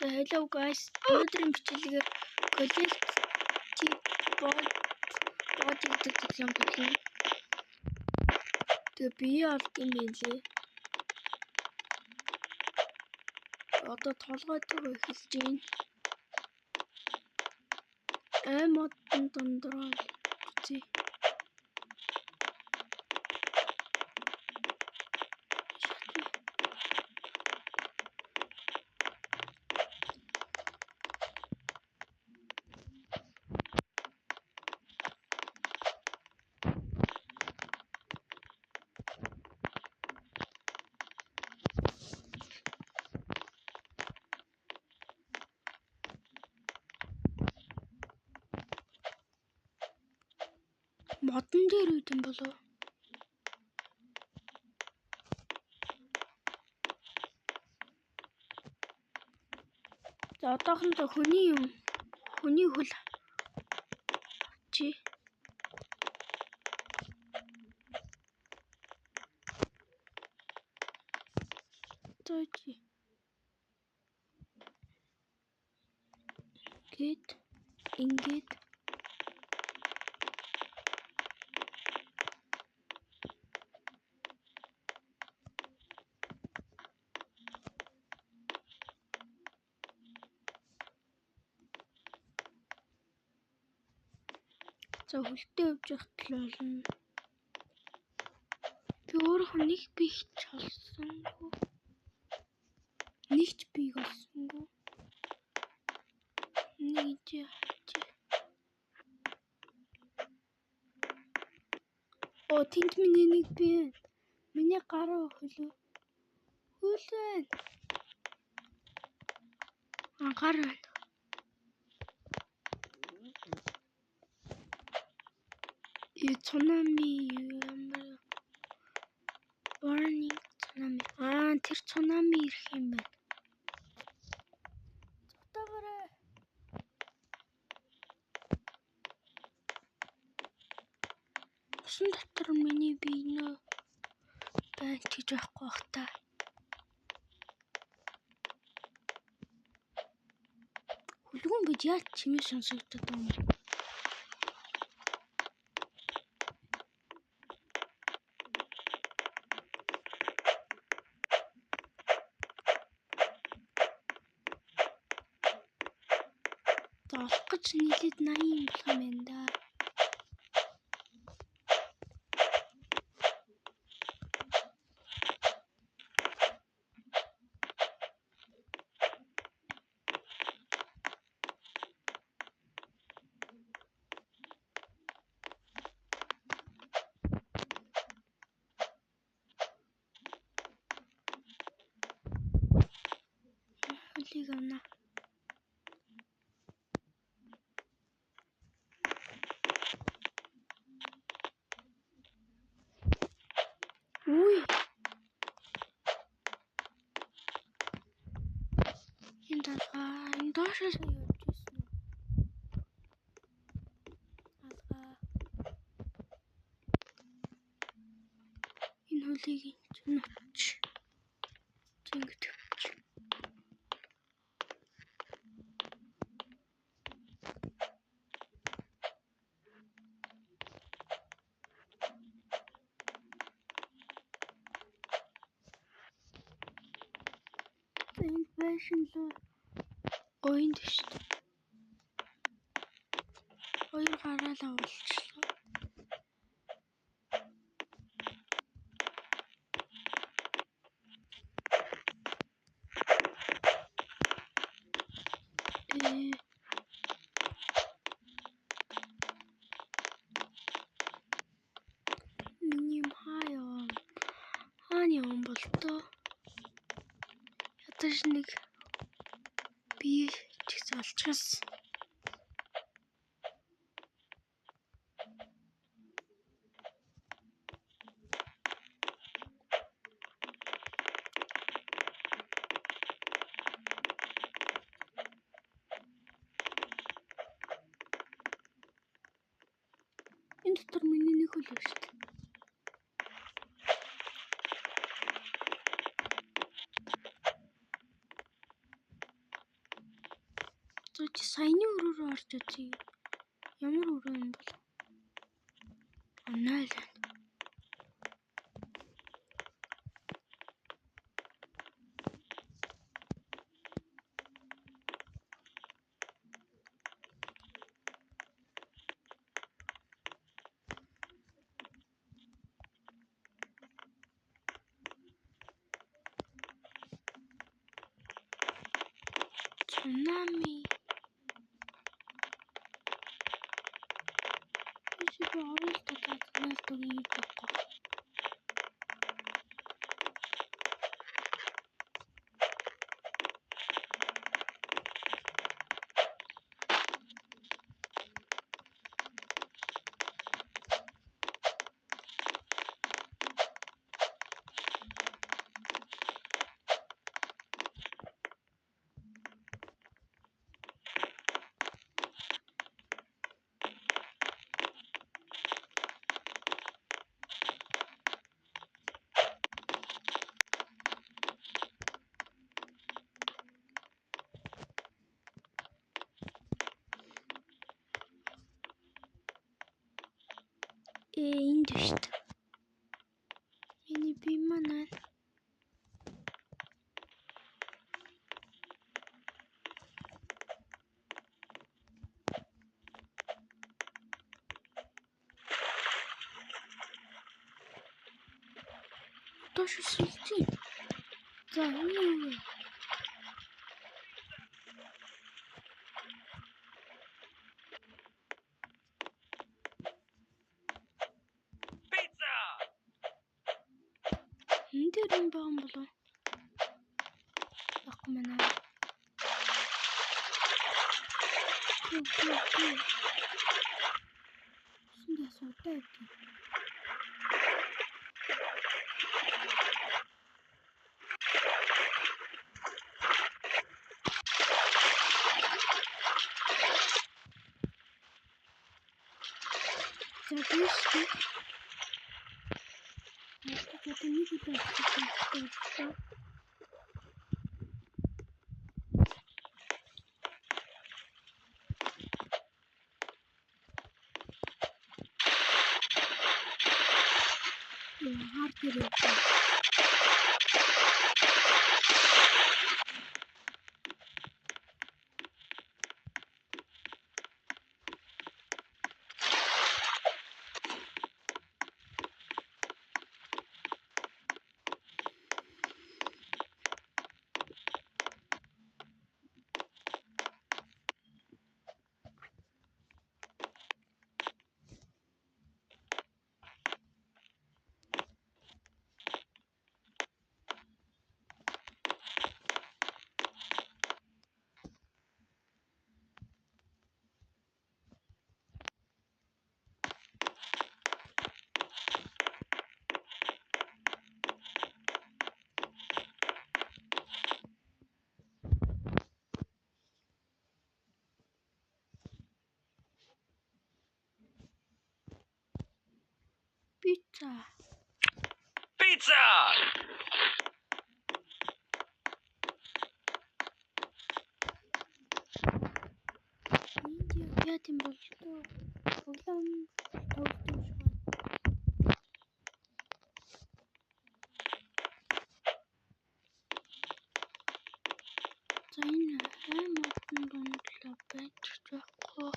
Hello guys. Өнөөдрийн бичлэгээр Collective Bot гэдэг юм байна. Тэгээ би олд юм билээ. Одоо толгойдоо эхэлж байна. Модон дондороо үзье. Модон дээр үйд юм болов. За одоохондоо хүний хөл чи тооч гээд ингээд за хөлтөө явж явахтал болно. Би өөрөө нэг би чалсангүй. Нэгч бийг олсонгүй. Нэг чи. Оо тэнд миний нэг би. Миний гараа хөлөө. Хөлөө. Гар байна. Цунами ямар warning цунами. Тэр цунами ирэх юм байна. Цутагаарай. Усан дотор миний биенөө байна гэж байхгүй бах та. Хөлгөн бид яаж чимээ сонсогдоод байна. Олох гэж нийлээд 80 юм болох юм байна да. Хөлийг авна. Ui. Энэ доошоо явж ирсэн. Энэ хөлийг чинь ингэж энд байшин лөө ойнд шүү дээ. Хоёр гараалаа уулчлаа. Миний хааны юм бол тоо ятаж нэг би ч олчихс. Энэ дотор миний нэг хөл шүү дээ. чи саяны өрөөрөө орж үзье. Ямар өрөө юм бол? Анайл. Цунами. Эсвэл оролт татнаас төгий явахгүй. Энд шүү дээ. Миний би манай Тош сэлти. За юу вэ? Энд дээр юм байгаа юм болов? Баггүй манай. Синдэ суутай. За биш. Это не видно. Pizza. Pizza! Индия ятим болтой. Улам тогтсон шүү. За энэ хаймаатан гондлоо байж байхгүй.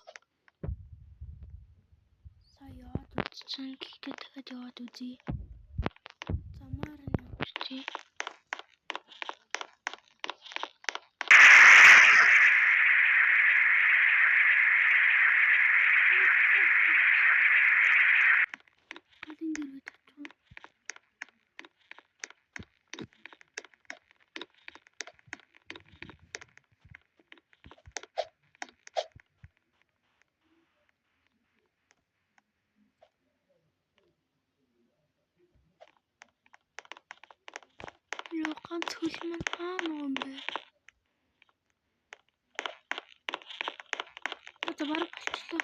Сая яваад үзсэн. Гэхдээ дахиад яваад үзье. Замаар нь явчихъя. Юу ганц хөл маань хаана юм бэ? Одоо бараг болчихлоо.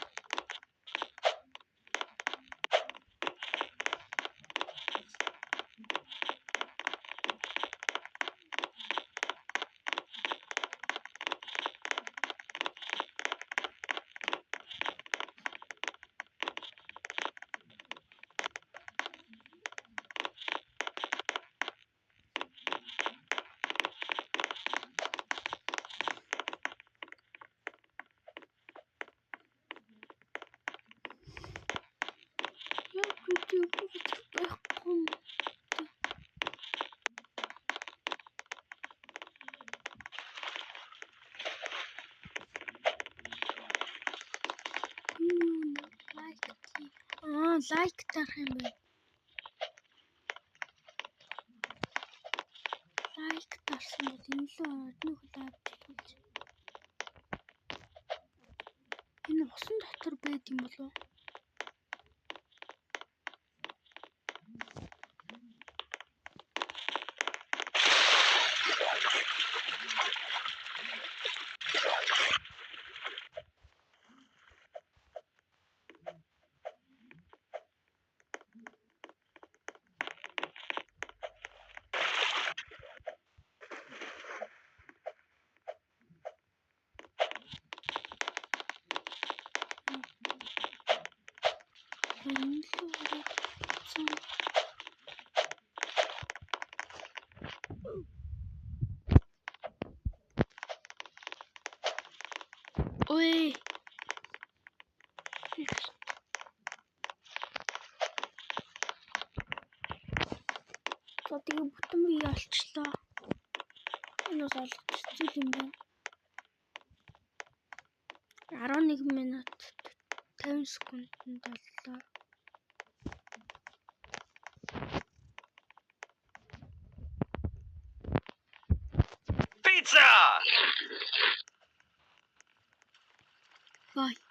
Лайк тарах юм байна. Лайк тарсан бол энэ л ороод нэг лайк хийж. Энэ усан дотор байд юм болов уу? Ой. За тэгээ бүтэн бие олчлоо. Энэ бас олгочихсон юм байна. 11 минут 50 секундэд боллоо. Pizza! Бай.